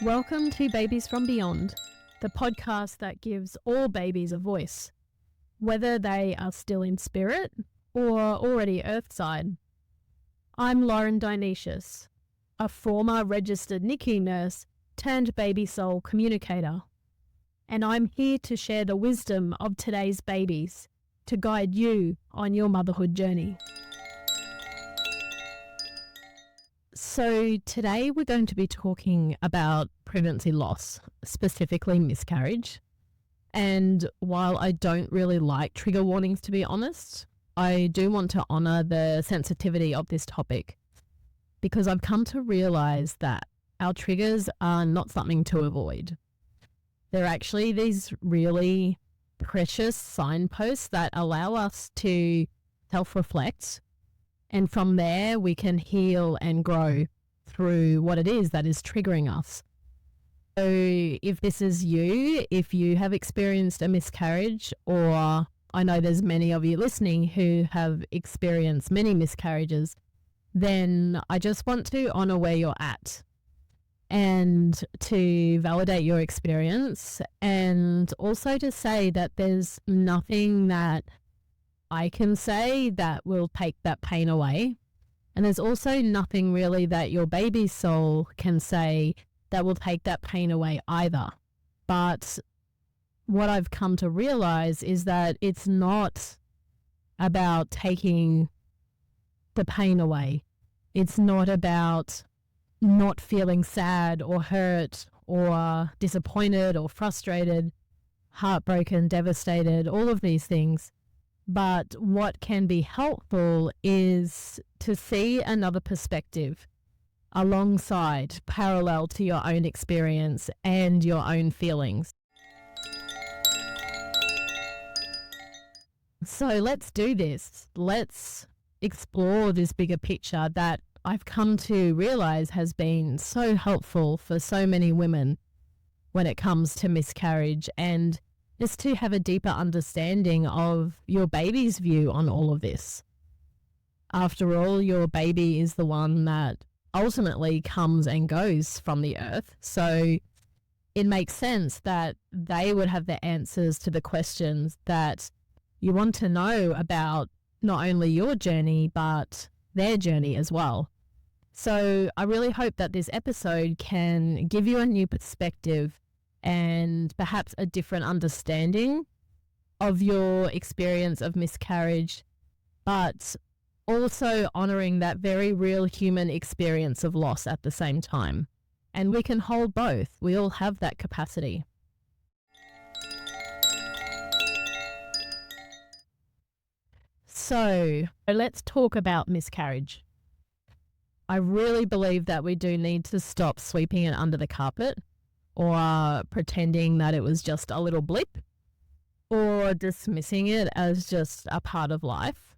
Welcome to Babies from Beyond, the podcast that gives all babies a voice, whether they are still in spirit or already earthside. I'm Lauren Dionysius, a former registered NICU nurse turned baby soul communicator, and I'm here to share the wisdom of today's babies to guide you on your motherhood journey. So today we're going to be talking about pregnancy loss, specifically miscarriage. And while I don't really like trigger warnings, to be honest, I do want to honour the sensitivity of this topic because I've come to realise that our triggers are not something to avoid. They're actually these really precious signposts that allow us to self-reflect, and from there we can heal and grow through what it is that is triggering us. So if this is you, if you have experienced a miscarriage, or I know there's many of you listening who have experienced many miscarriages, then I just want to honour where you're at and to validate your experience, and also to say that there's nothing that I can say that will take that pain away. And there's also nothing really that your baby's soul can say that will take that pain away either. But what I've come to realize is that it's not about taking the pain away. It's not about not feeling sad or hurt or disappointed or frustrated, heartbroken, devastated, all of these things. But what can be helpful is to see another perspective alongside, parallel to your own experience and your own feelings. So let's do this. Let's explore this bigger picture that I've come to realize has been so helpful for so many women when it comes to miscarriage, and just to have a deeper understanding of your baby's view on all of this. After all, your baby is the one that ultimately comes and goes from the earth. So it makes sense that they would have the answers to the questions that you want to know about not only your journey, but their journey as well. So I really hope that this episode can give you a new perspective and perhaps a different understanding of your experience of miscarriage, but also honouring that very real human experience of loss at the same time. And we can hold both. We all have that capacity. So let's talk about miscarriage. I really believe that we do need to stop sweeping it under the carpet, or pretending that it was just a little blip, or dismissing it as just a part of life.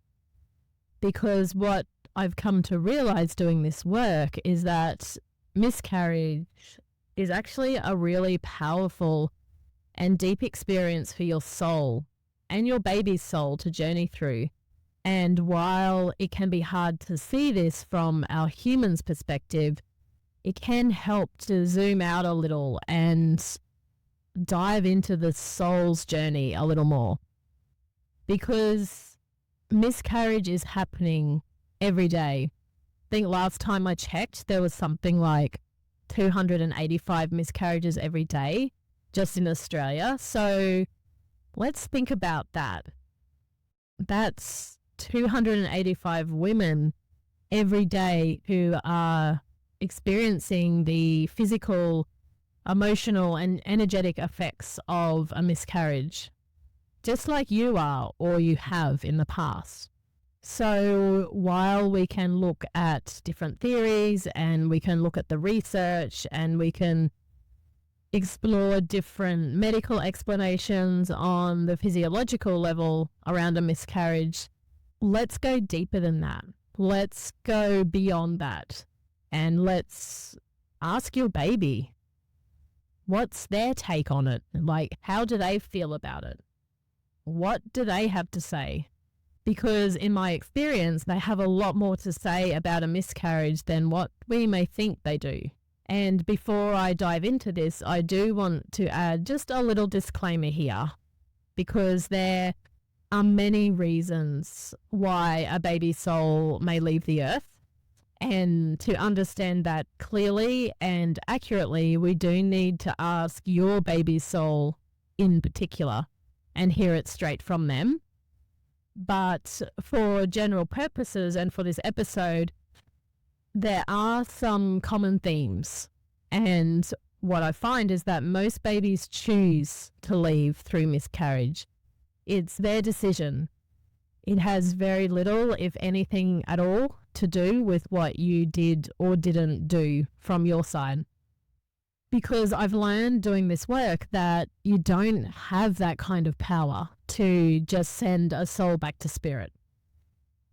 Because what I've come to realize doing this work is that miscarriage is actually a really powerful and deep experience for your soul and your baby's soul to journey through. And while it can be hard to see this from our human's perspective, it can help to zoom out a little and dive into the soul's journey a little more. Because miscarriage is happening every day. I think last time I checked, there was something like 285 miscarriages every day just in Australia. So let's think about that. That's 285 women every day who are experiencing the physical, emotional and energetic effects of a miscarriage, just like you are or you have in the past. So while we can look at different theories and we can look at the research and we can explore different medical explanations on the physiological level around a miscarriage, let's go deeper than that. Let's go beyond that. And let's ask your baby, what's their take on it? Like, how do they feel about it? What do they have to say? Because in my experience, they have a lot more to say about a miscarriage than what we may think they do. And before I dive into this, I do want to add just a little disclaimer here, because there are many reasons why a baby's soul may leave the earth. And to understand that clearly and accurately, we do need to ask your baby's soul in particular and hear it straight from them. But for general purposes and for this episode, there are some common themes. And what I find is that most babies choose to leave through miscarriage. It's their decision. It has very little, if anything at all, to do with what you did or didn't do from your side. Because I've learned doing this work that you don't have that kind of power to just send a soul back to spirit.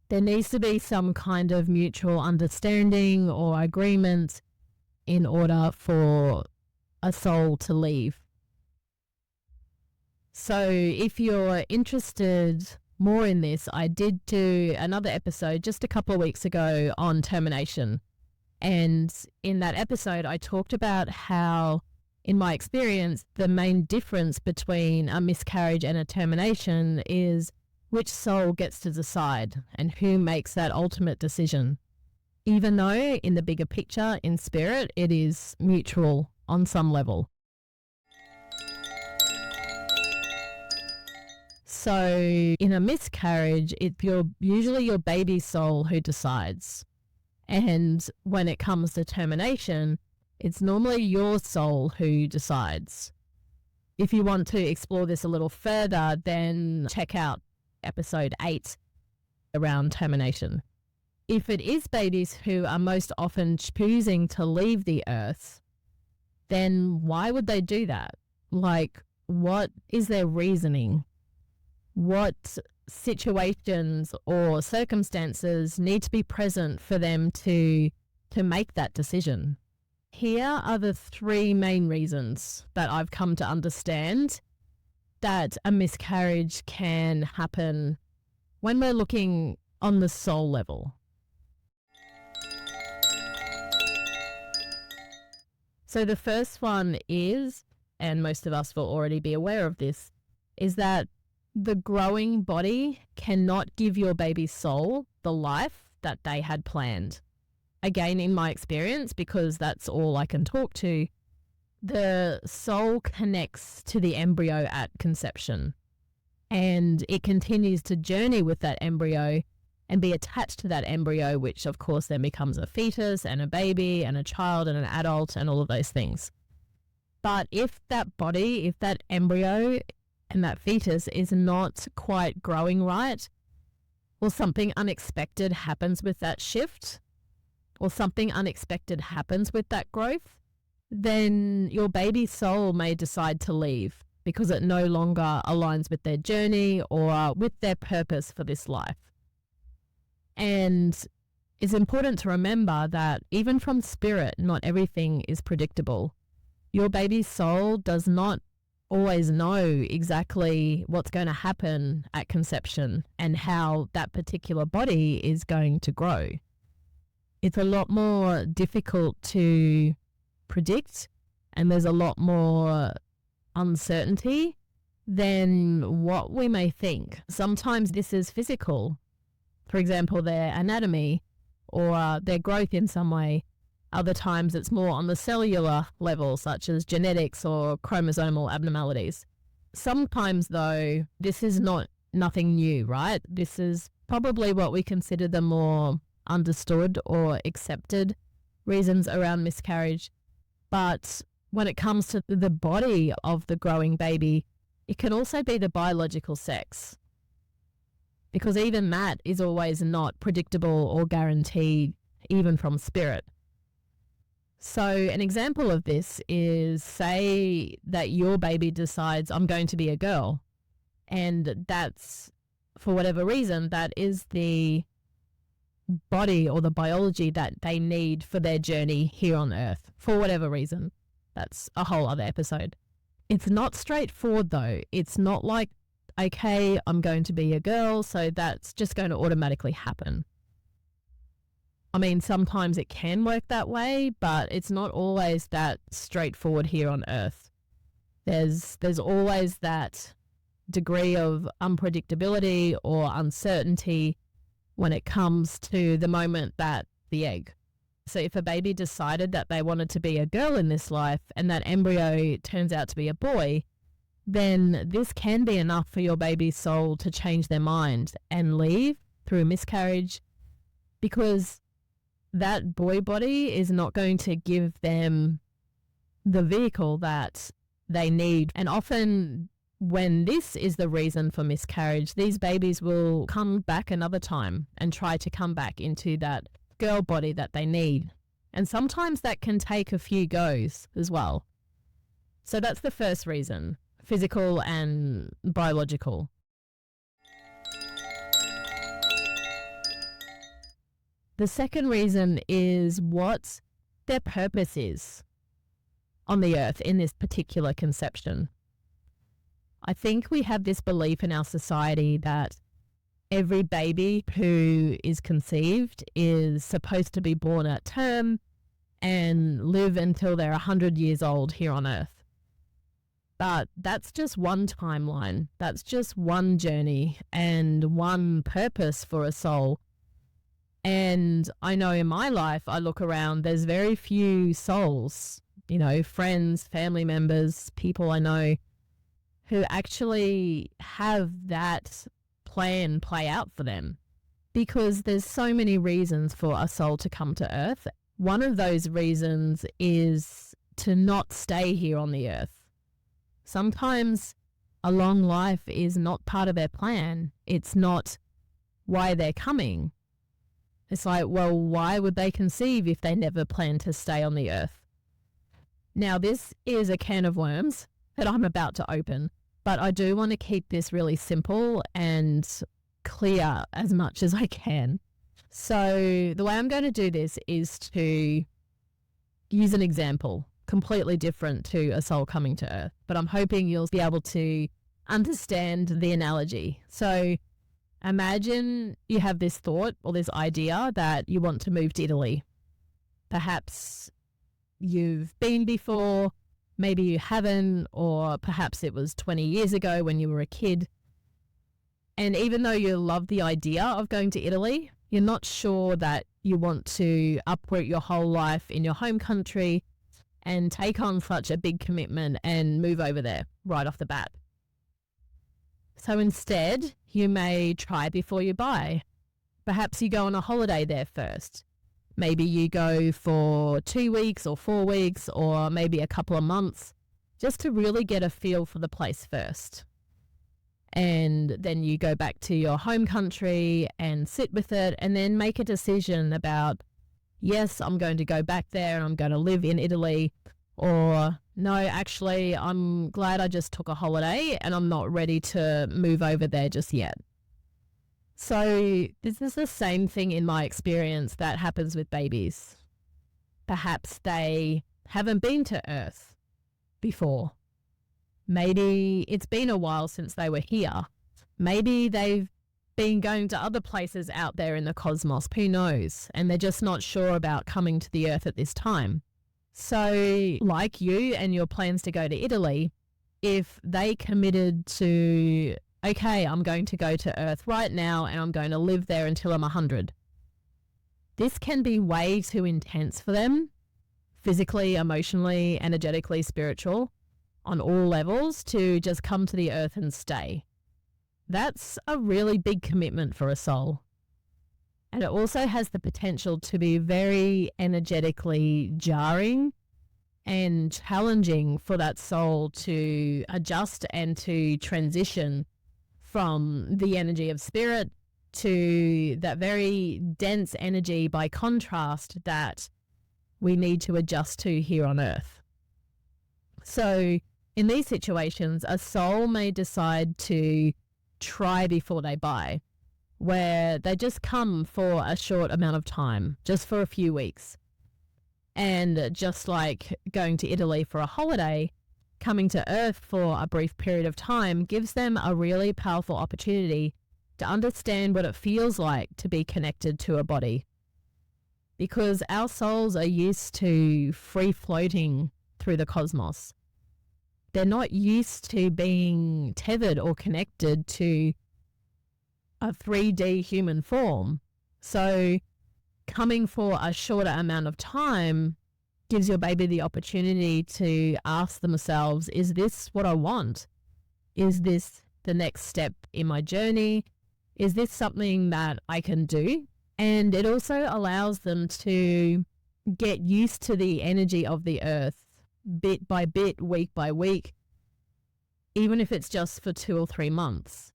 There needs to be some kind of mutual understanding or agreement in order for a soul to leave. So if you're interested more in this, I did do another episode just a couple of weeks ago on termination. And in that episode, I talked about how, in my experience, the main difference between a miscarriage and a termination is which soul gets to decide and who makes that ultimate decision. Even though in the bigger picture, in spirit, it is mutual on some level. So in a miscarriage, it's usually your baby's soul who decides. And when it comes to termination, it's normally your soul who decides. If you want to explore this a little further, then check out episode 8 around termination. If it is babies who are most often choosing to leave the earth, then why would they do that? Like, what is their reasoning? What situations or circumstances need to be present for them to make that decision? Here are the 3 main reasons that I've come to understand that a miscarriage can happen when we're looking on the soul level. So the first one is, and most of us will already be aware of this, is that the growing body cannot give your baby's soul the life that they had planned. Again, in my experience, because that's all I can talk to, the soul connects to the embryo at conception, and it continues to journey with that embryo and be attached to that embryo, which of course then becomes a fetus and a baby and a child and an adult and all of those things. But if that body, if that embryo and that fetus is not quite growing right, or something unexpected happens with that shift, or something unexpected happens with that growth, then your baby's soul may decide to leave because it no longer aligns with their journey or with their purpose for this life. And it's important to remember that even from spirit, not everything is predictable. Your baby's soul does not always know exactly what's going to happen at conception and how that particular body is going to grow. It's a lot more difficult to predict, and there's a lot more uncertainty than what we may think. Sometimes this is physical, for example, their anatomy or their growth in some way. Other times it's more on the cellular level, such as genetics or chromosomal abnormalities. Sometimes, though, this is nothing new, right? This is probably what we consider the more understood or accepted reasons around miscarriage. But when it comes to the body of the growing baby, it can also be the biological sex, because even that is always not predictable or guaranteed, even from spirit. So an example of this is, say that your baby decides, I'm going to be a girl, and that's, for whatever reason, that is the body or the biology that they need for their journey here on earth, for whatever reason. That's a whole other episode. It's not straightforward though. It's not like, okay, I'm going to be a girl, so that's just going to automatically happen. I mean, sometimes it can work that way, but it's not always that straightforward here on Earth. There's always that degree of unpredictability or uncertainty when it comes to the moment that the egg. So if a baby decided that they wanted to be a girl in this life and that embryo turns out to be a boy, then this can be enough for your baby's soul to change their mind and leave through a miscarriage, because that boy body is not going to give them the vehicle that they need. And often when this is the reason for miscarriage, these babies will come back another time and try to come back into that girl body that they need. And sometimes that can take a few goes as well. So that's the first reason, physical and biological. The second reason is what their purpose is on the earth in this particular conception. I think we have this belief in our society that every baby who is conceived is supposed to be born at term and live until they're 100 years old here on earth. But that's just one timeline. That's just one journey and one purpose for a soul. And I know in my life, I look around, there's very few souls, friends, family members, people I know who actually have that plan play out for them, because there's so many reasons for a soul to come to earth. One of those reasons is to not stay here on the earth. Sometimes a long life is not part of their plan. It's not why they're coming. It's like, well, why would they conceive if they never plan to stay on the earth? Now, this is a can of worms that I'm about to open, but I do want to keep this really simple and clear as much as I can. So the way I'm going to do this is to use an example completely different to a soul coming to earth, but I'm hoping you'll be able to understand the analogy. So imagine you have this thought or this idea that you want to move to Italy. Perhaps you've been before, maybe you haven't, or perhaps it was 20 years ago when you were a kid. And even though you love the idea of going to Italy, you're not sure that you want to uproot your whole life in your home country and take on such a big commitment and move over there right off the bat. So instead, you may try before you buy. Perhaps you go on a holiday there first. Maybe you go for 2 weeks or 4 weeks or maybe a couple of months just to really get a feel for the place first. And then you go back to your home country and sit with it and then make a decision about, yes, I'm going to go back there and I'm going to live in Italy, or no, actually, I'm glad I just took a holiday and I'm not ready to move over there just yet. So this is the same thing in my experience that happens with babies. Perhaps they haven't been to Earth before. Maybe it's been a while since they were here. Maybe they've been going to other places out there in the cosmos, who knows? And they're just not sure about coming to the Earth at this time. So like you and your plans to go to Italy, if they committed to, okay, I'm going to go to Earth right now and I'm going to live there until I'm 100. This can be way too intense for them, physically, emotionally, energetically, spiritual, on all levels, to just come to the Earth and stay. That's a really big commitment for a soul. And it also has the potential to be very energetically jarring and challenging for that soul to adjust and to transition from the energy of spirit to that very dense energy, by contrast, that we need to adjust to here on Earth. So in these situations, a soul may decide to try before they buy, where they just come for a short amount of time, just for a few weeks. And just like going to Italy for a holiday, coming to Earth for a brief period of time gives them a really powerful opportunity to understand what it feels like to be connected to a body. because our souls are used to free floating through the cosmos. They're not used to being tethered or connected to a 3D human form. So coming for a shorter amount of time gives your baby the opportunity to ask themselves, is this what I want? Is this the next step in my journey? Is this something that I can do? And it also allows them to get used to the energy of the earth bit by bit, week by week, even if it's just for 2 or 3 months.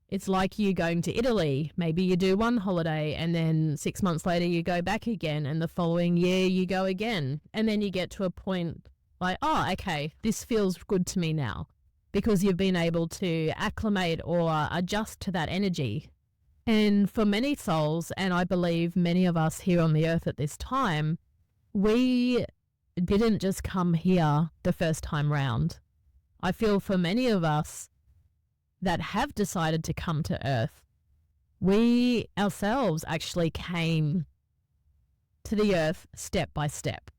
It's like you going to Italy. Maybe you do one holiday and then 6 months later you go back again, and the following year you go again. And then you get to a point like, oh, okay, this feels good to me now, because you've been able to acclimate or adjust to that energy. And for many souls, and I believe many of us here on the earth at this time, we didn't just come here the first time round. I feel for many of us that have decided to come to earth, we ourselves actually came to the earth step by step.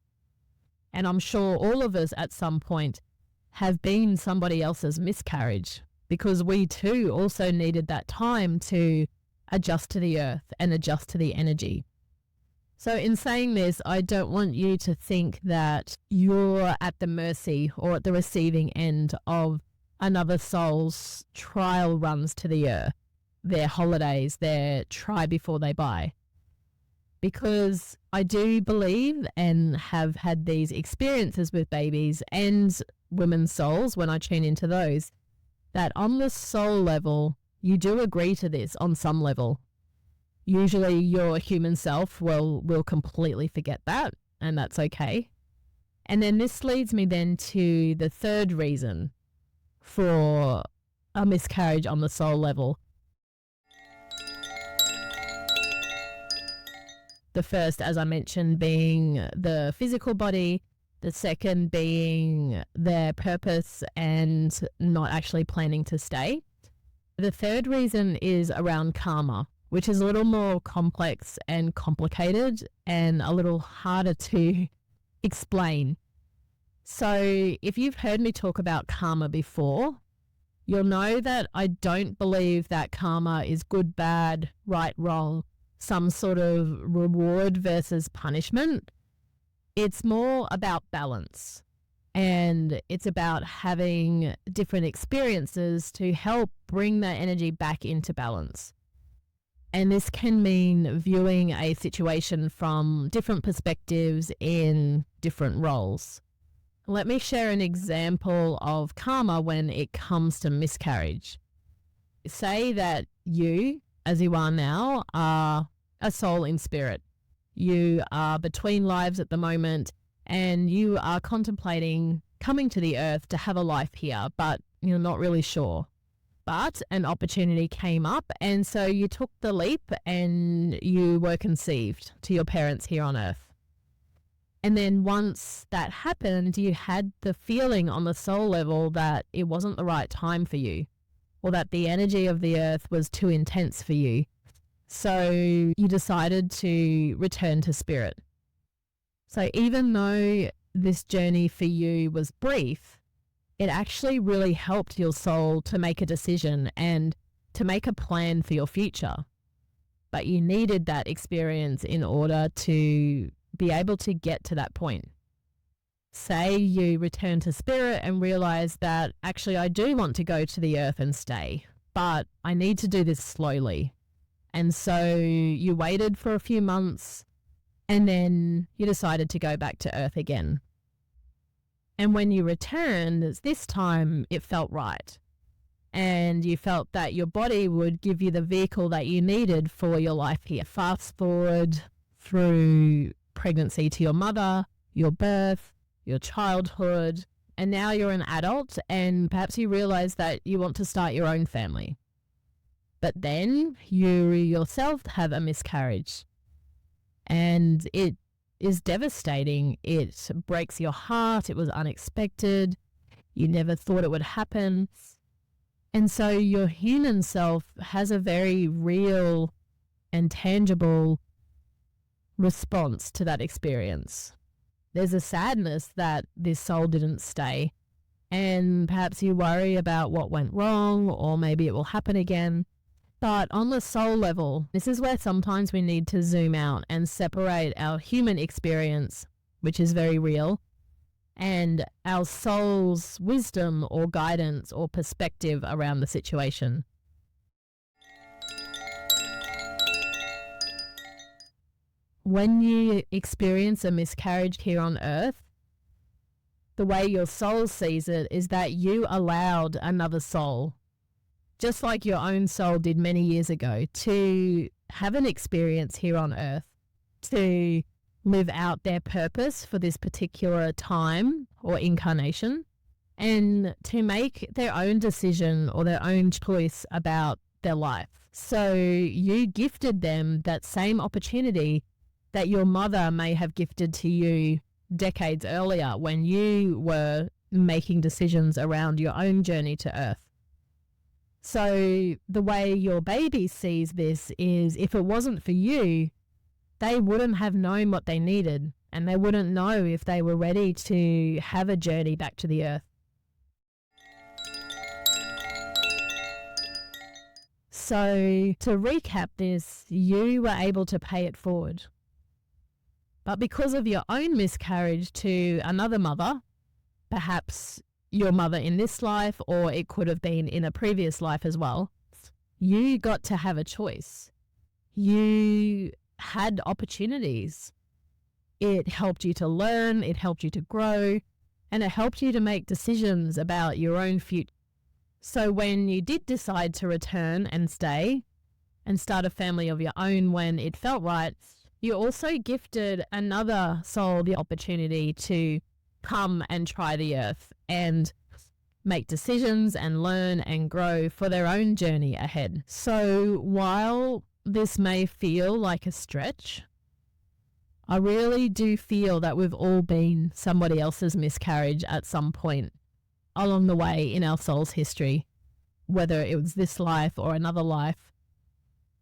And I'm sure all of us at some point have been somebody else's miscarriage, because we too also needed that time to adjust to the earth and adjust to the energy. So in saying this, I don't want you to think that you're at the mercy or at the receiving end of another soul's trial runs to the earth, their holidays, their try before they buy. Because I do believe and have had these experiences with babies and women's souls when I tune into those, that on the soul level, you do agree to this on some level. Usually your human self will completely forget that, and that's okay. And then this leads me then to the third reason for a miscarriage on the soul level. The first, as I mentioned, being the physical body. The second being their purpose and not actually planning to stay. The third reason is around karma, which is a little more complex and complicated and a little harder to explain. So if you've heard me talk about karma before, you'll know that I don't believe that karma is good, bad, right, wrong, some sort of reward versus punishment. It's more about balance, and it's about having different experiences to help bring that energy back into balance. And this can mean viewing a situation from different perspectives in different roles. Let me share an example of karma when it comes to miscarriage. Say that you, as you are now, are a soul in spirit. You are between lives at the moment, and you are contemplating coming to the earth to have a life here, but you're not really sure. But an opportunity came up, and so you took the leap and you were conceived to your parents here on earth. And then once that happened, you had the feeling on the soul level that it wasn't the right time for you, or that the energy of the earth was too intense for you. So you decided to return to spirit. So even though this journey for you was brief, it actually really helped your soul to make a decision and to make a plan for your future. But you needed that experience in order to be able to get to that point. Say you return to spirit and realize that actually I do want to go to the earth and stay, but I need to do this slowly. And so you waited for a few months and then you decided to go back to earth again. And when you returned, this time it felt right. And you felt that your body would give you the vehicle that you needed for your life here. Fast forward through pregnancy to your mother, your birth, your childhood, and now you're an adult and perhaps you realize that you want to start your own family. But then you yourself have a miscarriage, and it is devastating. It breaks your heart. It was unexpected. You never thought it would happen. And so your human self has a very real and tangible response to that experience. There's a sadness that this soul didn't stay, and perhaps you worry about what went wrong, or maybe it will happen again. But on the soul level, this is where sometimes we need to zoom out and separate our human experience, which is very real, and our soul's wisdom or guidance or perspective around the situation. When you experience a miscarriage here on earth, the way your soul sees it is that you allowed another soul, just like your own soul did many years ago, to have an experience here on earth, to live out their purpose for this particular time or incarnation, and to make their own decision or their own choice about their life. So you gifted them that same opportunity that your mother may have gifted to you decades earlier when you were making decisions around your own journey to earth. So the way your baby sees this is, if it wasn't for you, they wouldn't have known what they needed, and they wouldn't know if they were ready to have a journey back to the earth. So to recap this, you were able to pay it forward. But because of your own miscarriage to another mother, perhaps your mother in this life, or it could have been in a previous life as well, you got to have a choice. You had opportunities. It helped you to learn, it helped you to grow, and it helped you to make decisions about your own future. So when you did decide to return and stay and start a family of your own when it felt right, you also gifted another soul the opportunity to come and try the earth and make decisions and learn and grow for their own journey ahead. So while this may feel like a stretch, I really do feel that we've all been somebody else's miscarriage at some point along the way in our soul's history, whether it was this life or another life.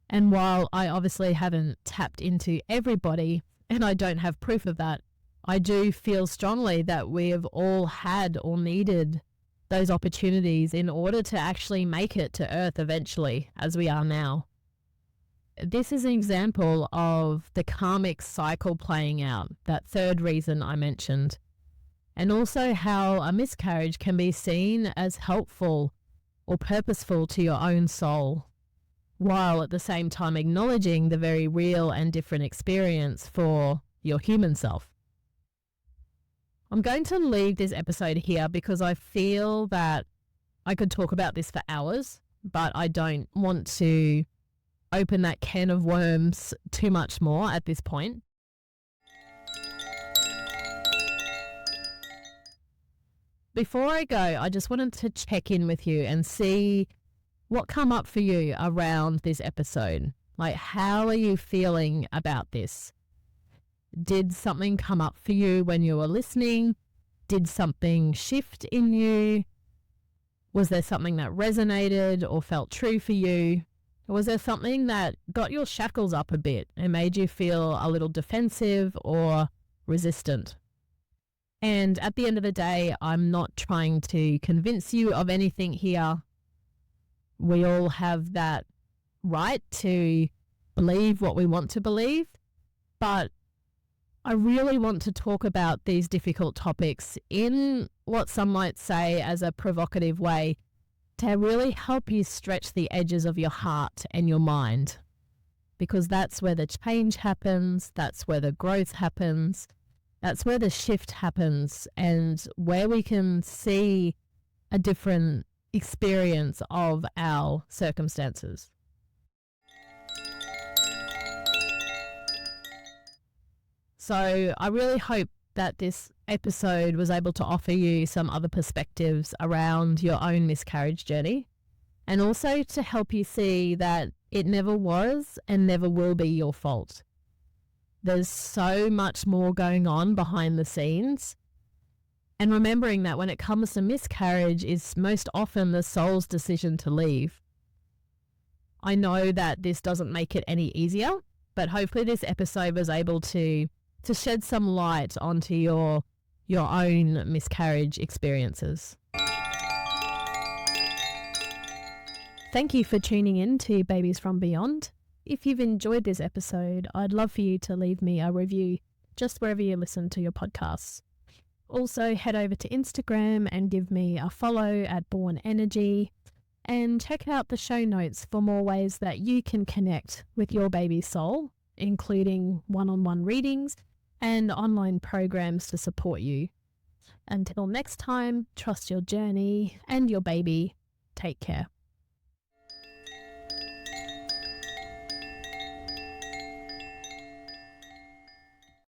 And while I obviously haven't tapped into everybody, and I don't have proof of that, I do feel strongly that we have all had or needed those opportunities in order to actually make it to Earth eventually, as we are now. This is an example of the karmic cycle playing out, that third reason I mentioned, and also how a miscarriage can be seen as helpful or purposeful to your own soul, while at the same time acknowledging the very real and different experience for your human self. I'm going to leave this episode here because I feel that I could talk about this for hours, but I don't want to open that can of worms too much more at this point. Before I go, I just wanted to check in with you and see what come up for you around this episode. Like, how are you feeling about this? Did something come up for you when you were listening? Did something shift in you? Was there something that resonated or felt true for you? Or was there something that got your shackles up a bit and made you feel a little defensive or resistant? And at the end of the day, I'm not trying to convince you of anything here. We all have that right to believe what we want to believe, but I really want to talk about these difficult topics in what some might say as a provocative way to really help you stretch the edges of your heart and your mind, because that's where the change happens, that's where the growth happens, that's where the shift happens, and where we can see a different experience of our circumstances. So I really hope that this episode was able to offer you some other perspectives around your own miscarriage journey, and also to help you see that it never was and never will be your fault. There's so much more going on behind the scenes, and remembering that when it comes to miscarriage is most often the soul's decision to leave. I know that this doesn't make it any easier, But hopefully this episode was able to shed some light onto your own miscarriage experiences. Thank you for tuning in to Babies from Beyond. If you've enjoyed this episode, I'd love for you to leave me a review just wherever you listen to your podcasts. Also, head over to Instagram and give me a follow at Born Energy, and check out the show notes for more ways that you can connect with your baby's soul, including one-on-one readings and online programs to support you. Until next time, trust your journey and your baby. Take care.